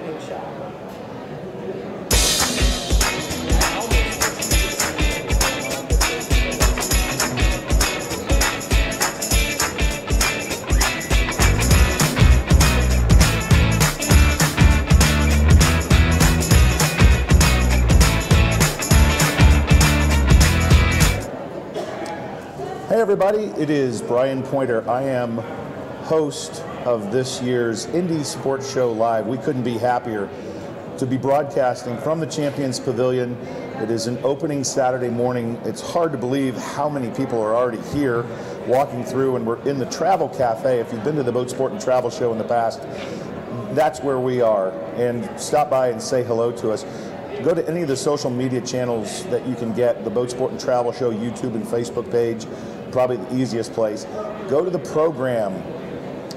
opening shot. Hey everybody, it is Brian Pointer. I am host of this year's Indie Sports Show Live. We couldn't be happier to be broadcasting from the Champions Pavilion. It is an opening Saturday morning. It's hard to believe how many people are already here walking through, and we're in the Travel Cafe. If you've been to the Boat Sport and Travel Show in the past, that's where we are. And stop by and say hello to us. Go to any of the social media channels that you can get, the Boat Sport and Travel Show YouTube and Facebook page, probably the easiest place. Go to the program,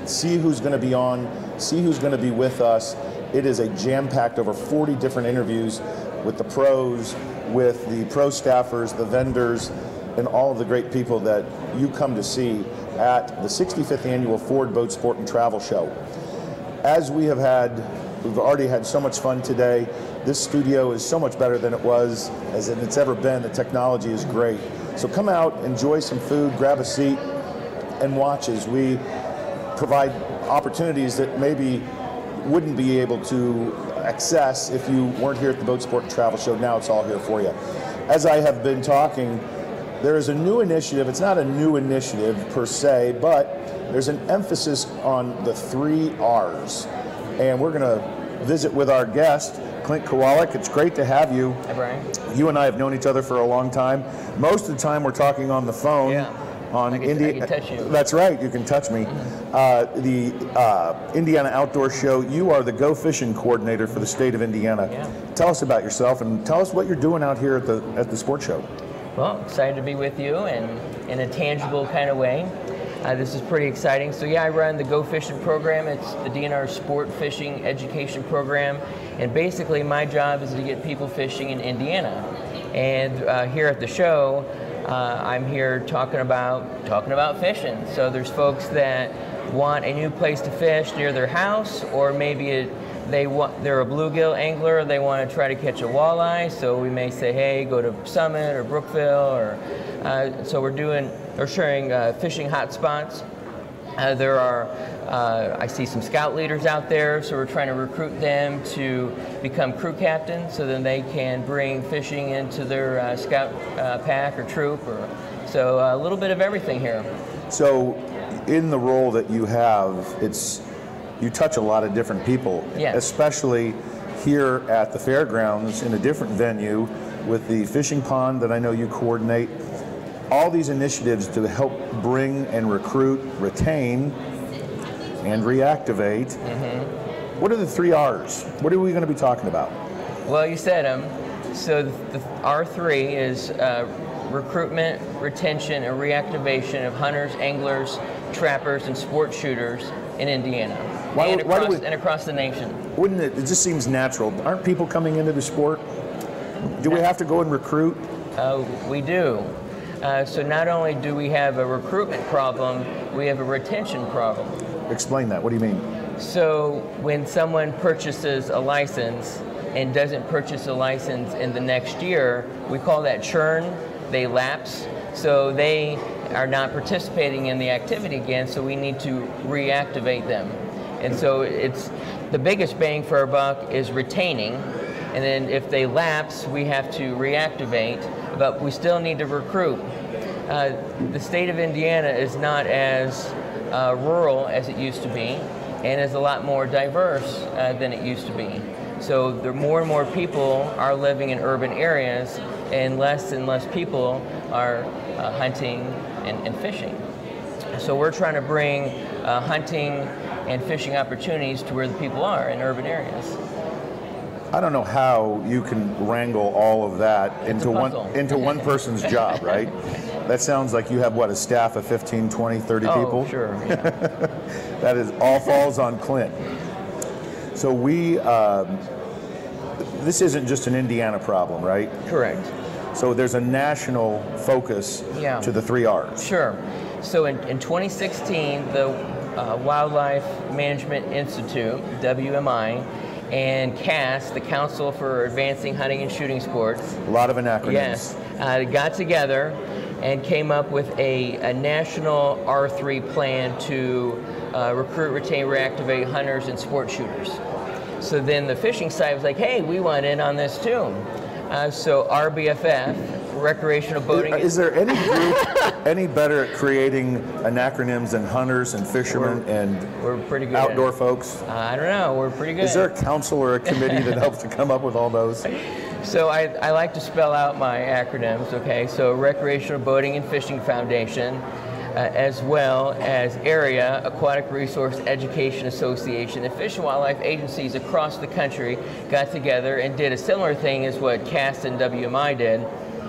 see who's going to be on, see who's going to be with us. It is a jam-packed, over 40 different interviews with the pros, with the pro staffers, the vendors, and all of the great people that you come to see at the 65th Annual Ford Boat Sport and Travel Show. As we've already had so much fun today. This studio is so much better than it was, as it's ever been. The technology is great. So come out, enjoy some food, grab a seat, and watch as we provide opportunities that maybe wouldn't be able to access if you weren't here at the Boat Sport and Travel Show. Now it's all here for you. As I have been talking, there is a new initiative. It's not a new initiative per se, but there's an emphasis on the 3 R's. And we're going to visit with our guest, Clint Kowalik. It's great to have you. Hi, Brian. You and I have known each other for a long time. Most of the time we're talking on the phone. Yeah. On I can touch you. That's right, you can touch me. The Indiana Outdoor Show, you are the Go Fishing Coordinator for the state of Indiana. Yeah. Tell us about yourself and tell us what you're doing out here at the sports show. Well, excited to be with you and in a tangible kind of way. This is pretty exciting. So yeah, I run the Go Fishing program. It's the DNR Sport Fishing Education Program. And basically my job is to get people fishing in Indiana. And here at the show, I'm here talking about fishing. So there's folks that want a new place to fish near their house, or maybe they're a bluegill angler, they want to try to catch a walleye. So we may say, hey, go to Summit or Brookville, or so we're sharing fishing hot spots. There are, I see some scout leaders out there, so we're trying to recruit them to become crew captains, so then they can bring fishing into their scout pack or troop. So a little bit of everything here. So in the role that you have, you touch a lot of different people, yes. Especially here at the fairgrounds in a different venue with the fishing pond that I know you coordinate. All these initiatives to help bring and recruit, retain, and reactivate. Mm-hmm. What are the 3 R's? What are we going to be talking about? Well, you said them. So the R3 is recruitment, retention, and reactivation of hunters, anglers, trappers, and sport shooters in Indiana and across the nation. Wouldn't it just seems natural? Aren't people coming into the sport? Do we have to go and recruit? We do. So not only do we have a recruitment problem, we have a retention problem. Explain that. What do you mean? So when someone purchases a license and doesn't purchase a license in the next year, we call that churn. They lapse. So they are not participating in the activity again, so we need to reactivate them. And so it's the biggest bang for our buck is retaining. And then if they lapse, we have to reactivate, but we still need to recruit. The state of Indiana is not as rural as it used to be, and is a lot more diverse than it used to be. So more and more people are living in urban areas, and less people are hunting and fishing. So we're trying to bring hunting and fishing opportunities to where the people are in urban areas. I don't know how you can wrangle all of that into one person's job, right? That sounds like you have, what, a staff of 15, 20, 30 people? Oh, sure. Yeah. That is all falls on Clint. So this isn't just an Indiana problem, right? Correct. So there's a national focus to the 3 R's. Sure. So in 2016, the Wildlife Management Institute, WMI, and CAST, the Council for Advancing Hunting and Shooting Sports. A lot of acronyms. Yes, got together and came up with a national R3 plan to recruit, retain, reactivate hunters and sport shooters. So then the fishing side was like, hey, we want in on this too. So RBFF, Recreational Boating. Is there any group any better at creating acronyms than hunters and fishermen we're pretty good outdoor folks? I don't know, we're pretty good. Is there a council or a committee that helps to come up with all those? So I like to spell out my acronyms, okay? So Recreational Boating and Fishing Foundation, as well as Area Aquatic Resource Education Association. And Fish and Wildlife agencies across the country got together and did a similar thing as what CAST and WMI did.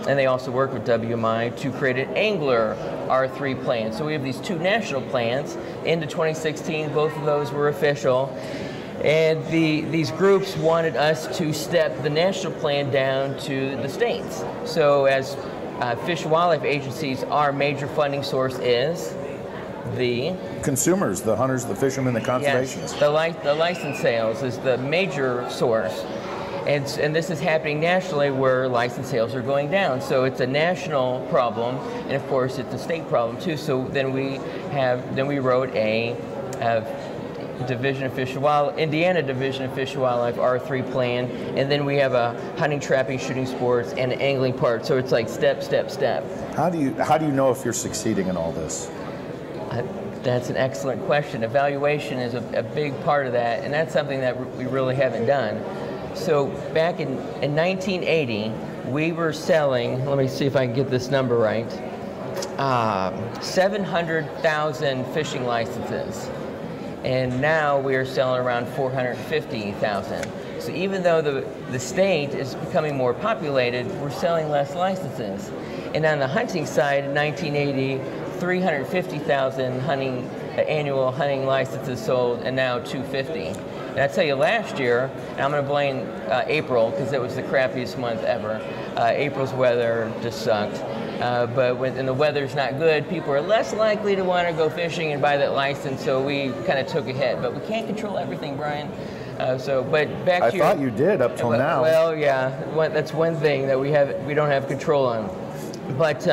And they also worked with WMI to create an angler R3 plan. So we have these two national plans. Into 2016, both of those were official. And these groups wanted us to step the national plan down to the states. So as Fish and Wildlife agencies, our major funding source is the consumers, the hunters, the fishermen, the conservationists. Yes, the license sales is the major source. And this is happening nationally where license sales are going down. So it's a national problem, and of course it's a state problem too. So then we wrote a Division of Fish and Wildlife, Indiana Division of Fish and Wildlife R3 plan, and then we have a hunting, trapping, shooting sports, and an angling part. So it's like step, step, step. How do you know if you're succeeding in all this? That's an excellent question. Evaluation is a big part of that, and that's something that we really haven't done. So back in 1980, we were selling, let me see if I can get this number right, 700,000 fishing licenses. And now we are selling around 450,000. So even though the state is becoming more populated, we're selling less licenses. And on the hunting side, in 1980, 350,000 annual hunting licenses sold, and now 250. And I tell you, last year, and I'm going to blame April because it was the crappiest month ever. April's weather just sucked. But when the weather's not good, people are less likely to want to go fishing and buy that license, so we kind of took a hit. But we can't control everything, Brian. But back to I thought you did up till now. Well, yeah, that's one thing that we don't have control on. But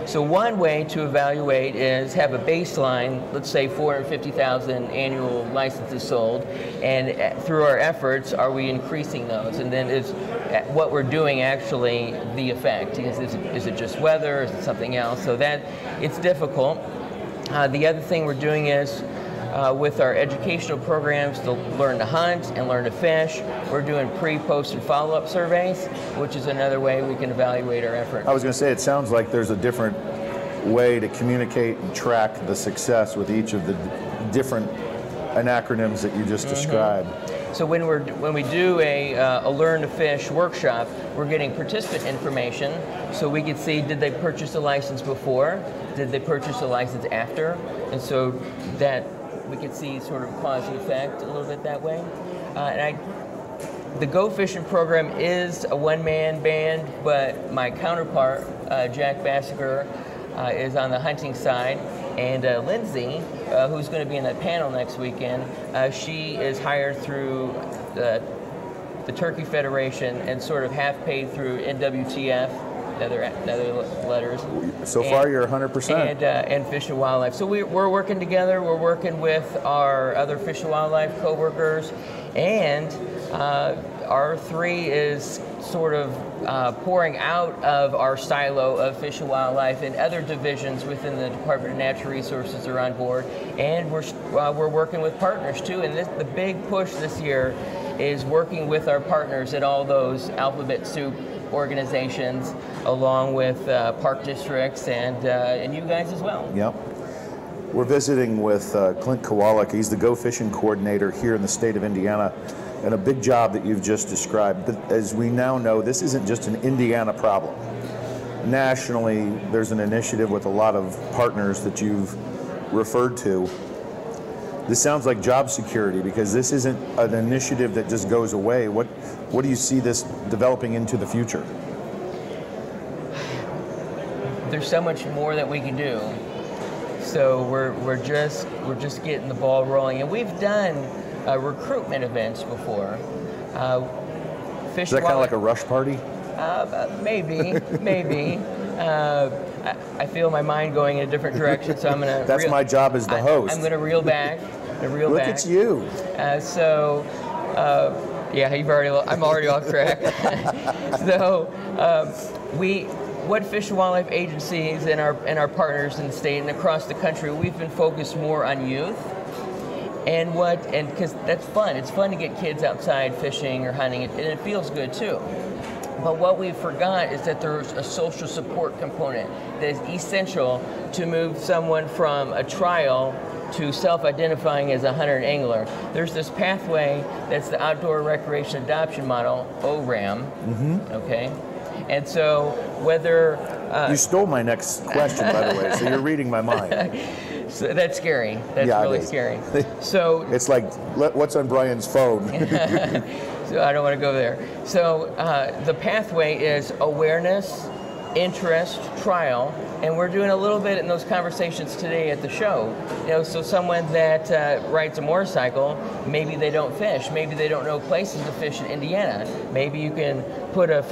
so one way to evaluate is have a baseline, let's say 450,000 annual licenses sold, and through our efforts, are we increasing those? And then is what we're doing actually the effect? Is it just weather? Is it something else? So that it's difficult. The other thing we're doing is with our educational programs to learn to hunt and learn to fish, we're doing pre, post, and follow-up surveys, which is another way we can evaluate our effort. I was going to say, it sounds like there's a different way to communicate and track the success with each of the different acronyms that you just described. So when we do a learn to fish workshop, we're getting participant information, so we can see, did they purchase a license before? Did they purchase a license after? And so that we could see sort of cause and effect a little bit that way. The Go Fishing program is a one-man band, but my counterpart, Jack Bassiger, is on the hunting side, and Lindsay, who's going to be in that panel next weekend, she is hired through the Turkey Federation and sort of half paid through NWTF, other letters. So far, you're 100%. And Fish and Wildlife. So we're working together. We're working with our other Fish and Wildlife co-workers, and R3 is sort of pouring out of our silo of Fish and Wildlife, and other divisions within the Department of Natural Resources are on board, and we're working with partners too. And the big push this year is working with our partners at all those alphabet soup organizations, along with park districts and you guys as well. Yep. We're visiting with Clint Kowalik. He's the Go Fishing Coordinator here in the state of Indiana, and a big job that you've just described. But as we now know, this isn't just an Indiana problem. Nationally, there's an initiative with a lot of partners that you've referred to. This sounds like job security, because this isn't an initiative that just goes away. What do you see this developing into the future? There's so much more that we can do. So we're just getting the ball rolling, and we've done recruitment events before. Is that kind of like a rush party? Maybe. I feel my mind going in a different direction, so I'm going to... That's my job as the host. I'm going to reel back. Look at you. Yeah, I'm already off track. So, what Fish and Wildlife agencies and our partners in the state and across the country, we've been focused more on youth. And because that's fun. It's fun to get kids outside fishing or hunting, and it feels good too. But what we forgot is that there's a social support component that is essential to move someone from a trial to self-identifying as a hunter and angler. There's this pathway that's the Outdoor Recreation Adoption Model, ORAM, okay? And so whether... you stole my next question, by the way, so you're reading my mind. So that's scary. That's really scary. So it's like, what's on Brian's phone? So I don't want to go there. So the pathway is awareness, interest, trial, and we're doing a little bit in those conversations today at the show. You know, so someone that rides a motorcycle, maybe they don't fish, maybe they don't know places to fish in Indiana. Maybe you can put a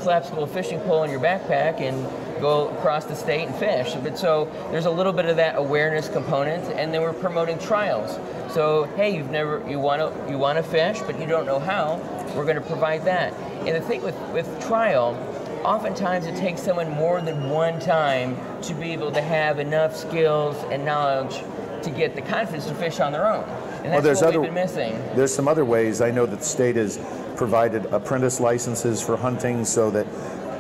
collapsible fishing pole in your backpack and go across the state and fish. But so there's a little bit of that awareness component, and then we're promoting trials. So hey, you want to fish, but you don't know how. We're going to provide that. And the thing with trial, oftentimes it takes someone more than one time to be able to have enough skills and knowledge to get the confidence to fish on their own. And that's what we've been missing. There's some other ways. I know that the state has provided apprentice licenses for hunting so that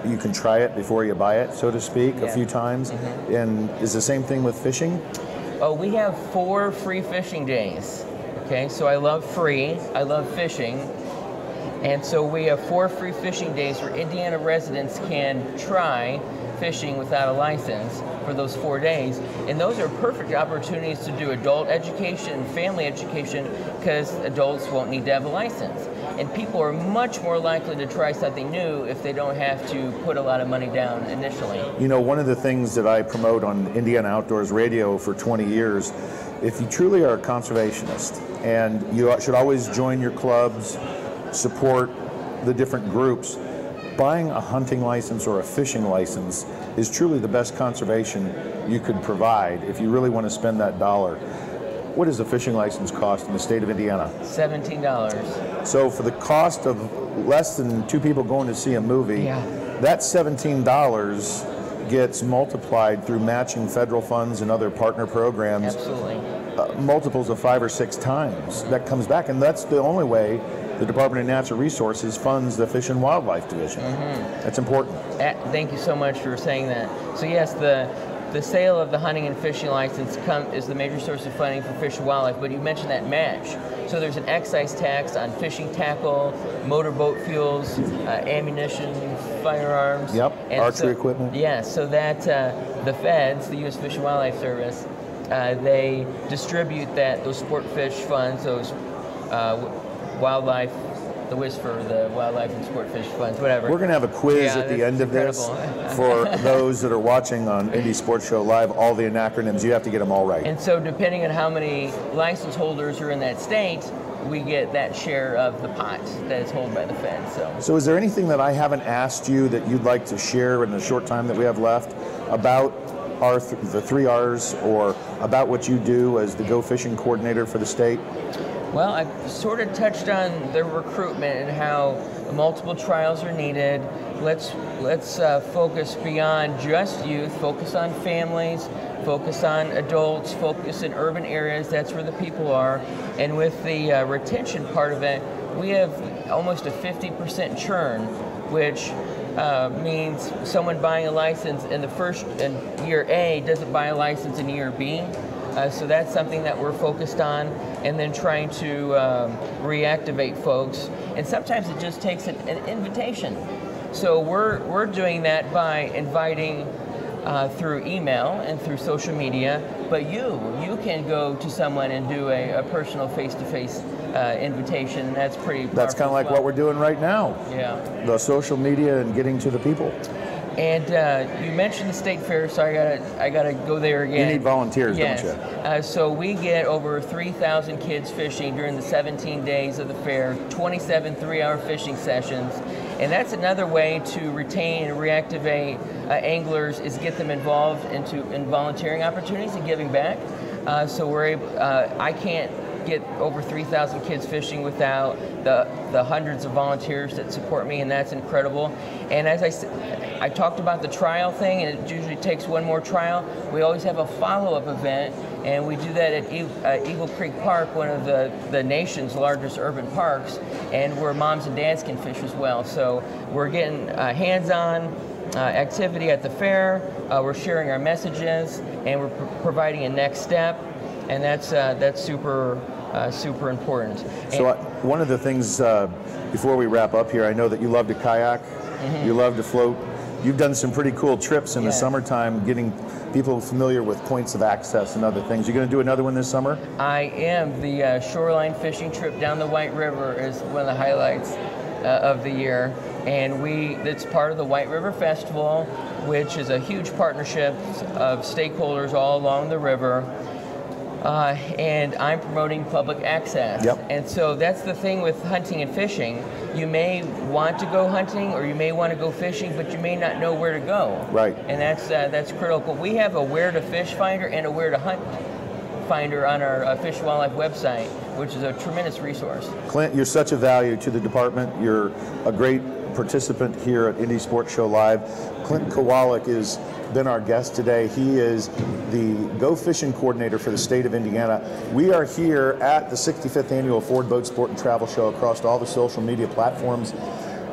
you can try it before you buy it, so to speak, a few times. And is the same thing with fishing? Oh, we have 4 free fishing days. Okay, so I love free, I love fishing. And so we have 4 free fishing days where Indiana residents can try fishing without a license for those 4 days. And those are perfect opportunities to do adult education, family education, because adults won't need to have a license. And people are much more likely to try something new if they don't have to put a lot of money down initially. You know, one of the things that I promote on Indiana Outdoors Radio for 20 years, if you truly are a conservationist, and you should always join your clubs, support the different groups, buying a hunting license or a fishing license is truly the best conservation you could provide if you really want to spend that dollar. What does a fishing license cost in the state of Indiana? $17. So for the cost of less than 2 people going to see a movie, that $17 gets multiplied through matching federal funds and other partner programs. Absolutely. Multiples of 5 or 6 times. That comes back, and that's the only way the Department of Natural Resources funds the Fish and Wildlife Division. That's important. Thank you so much for saying that. So yes, the sale of the hunting and fishing license is the major source of funding for Fish and Wildlife, but you mentioned that match. So there's an excise tax on fishing tackle, motorboat fuels, ammunition, firearms. Archery equipment. Yeah, so that the feds, the U.S. Fish and Wildlife Service, they distribute those sport fish funds, those wildlife, the WISFR, the Wildlife and Sport Fish Funds, whatever. We're going to have a quiz at the end of this for those that are watching on Indy Sports Show Live, all the acronyms. You have to get them all right. And so depending on how many license holders are in that state, we get that share of the pot that is held by the Fed. So is there anything that I haven't asked you that you'd like to share in the short time that we have left about the 3 R's or about what you do as the Go Fishing Coordinator for the state? Well, I've sort of touched on the recruitment and how multiple trials are needed. Let's focus beyond just youth, focus on families, focus on adults, focus in urban areas, that's where the people are. And with the retention part of it, we have almost a 50% churn, which means someone buying a license in year A doesn't buy a license in year B. So that's something that we're focused on, and then trying to reactivate folks. And sometimes it just takes an invitation. So we're doing that by inviting through email and through social media, but you can go to someone and do a personal face-to-face invitation, and that's pretty powerful. That's kind of like what we're doing right now. Yeah. The social media and getting to the people. And you mentioned the state fair, so I gotta go there again. You need volunteers, yes. don't you? So we get over 3,000 kids fishing during the 17 days of the fair, 27 3-hour fishing sessions. And that's another way to retain and reactivate anglers, is get them involved in volunteering opportunities and giving back. So we're able, I can't get over 3,000 kids fishing without the hundreds of volunteers that support me, and that's incredible. And as I said, I talked about the trial thing, and it usually takes one more trial. We always have a follow-up event, and we do that at Eagle Creek Park, one of the nation's largest urban parks, and where moms and dads can fish as well. So we're getting hands-on activity at the fair. We're sharing our messages, and we're providing a next step, and that's super important. So one of the things before we wrap up here, I know that you love to kayak, you love to float. You've done some pretty cool trips in the summertime, getting people familiar with points of access and other things. You're going to do another one this summer? I am. The shoreline fishing trip down the White River is one of the highlights of the year, and it's part of the White River Festival, which is a huge partnership of stakeholders all along the river. And I'm promoting public access. Yep. And so that's the thing with hunting and fishing. You may want to go hunting, or you may want to go fishing, but you may not know where to go. Right. And that's critical. We have a where to fish finder and a where to hunt finder on our Fish and Wildlife website, which is a tremendous resource. Clint, you're such a value to the department. You're a great participant here at Indy Sports Show Live. Clint Kowalik has been our guest today. He is the Go Fishing Coordinator for the state of Indiana. We are here at the 65th Annual Ford Boat Sport and Travel Show across all the social media platforms.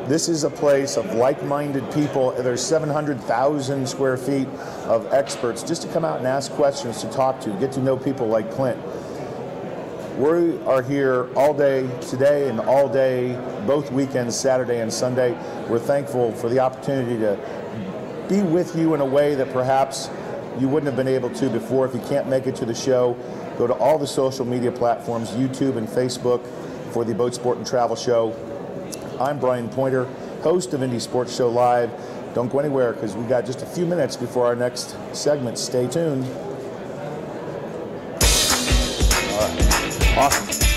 This is a place of like-minded people. There's 700,000 square feet of experts just to come out and ask questions, to talk to, get to know people like Clint. We are here all day today and all day, both weekends, Saturday and Sunday. We're thankful for the opportunity to be with you in a way that perhaps you wouldn't have been able to before. If you can't make it to the show, go to all the social media platforms, YouTube and Facebook, for the Boat Sport and Travel Show. I'm Brian Pointer, host of Indy Sports Show Live. Don't go anywhere, because we've got just a few minutes before our next segment. Stay tuned. All right. Awesome.